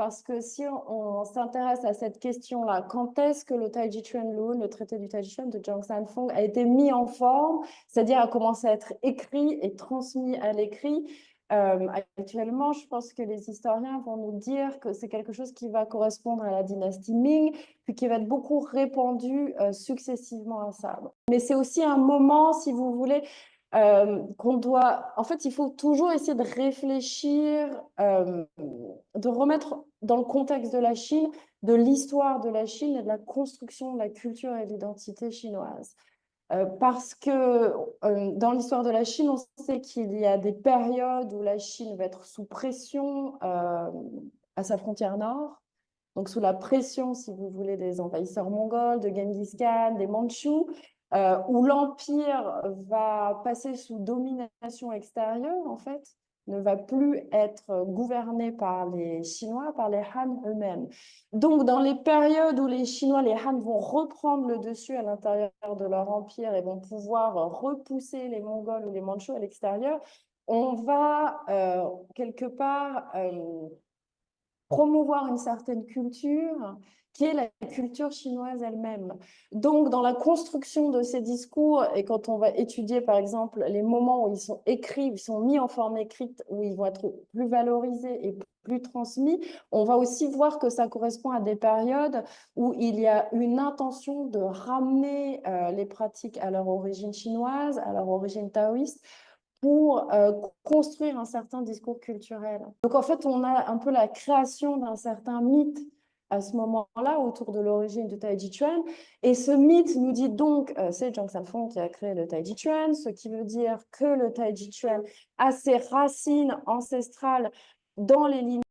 parce que si on s'intéresse à cette question-là, quand est-ce que le Taiji Chuan Lun, le traité du Taiji Chuan de Zhang Sanfeng, a été mis en forme, c'est-à-dire a commencé à être écrit et transmis à l'écrit? Actuellement, je pense que les historiens vont nous dire que c'est quelque chose qui va correspondre à la dynastie Ming, puis qui va être beaucoup répandu successivement à ça. Mais c'est aussi un moment, si vous voulez, qu'on doit... En fait, il faut toujours essayer de réfléchir, de remettre dans le contexte de la Chine, de l'histoire de la Chine et de la construction de la culture et de l'identité chinoise. Parce que dans l'histoire de la Chine, on sait qu'il y a des périodes où la Chine va être sous pression à sa frontière nord, donc sous la pression, si vous voulez, des envahisseurs mongols, de Genghis Khan, des Mandchous, où l'empire va passer sous domination extérieure, en fait, ne va plus être gouverné par les Chinois, par les Han eux-mêmes. Donc, dans les périodes où les Chinois, les Han vont reprendre le dessus à l'intérieur de leur empire et vont pouvoir repousser les Mongols ou les Mandchous à l'extérieur, on va quelque part promouvoir une certaine culture qui est la culture chinoise elle-même. Donc, dans la construction de ces discours, et quand on va étudier, par exemple, les moments où ils sont écrits, ils sont mis en forme écrite, où ils vont être plus valorisés et plus transmis, on va aussi voir que ça correspond à des périodes où il y a une intention de ramener les pratiques à leur origine chinoise, à leur origine taoïste, pour construire un certain discours culturel. Donc en fait, on a un peu la création d'un certain mythe à ce moment-là autour de l'origine du Taiji Chuan. Et ce mythe nous dit donc, c'est Zhang Sanfeng qui a créé le Taiji Chuan, ce qui veut dire que le Taiji Chuan a ses racines ancestrales dans les lignes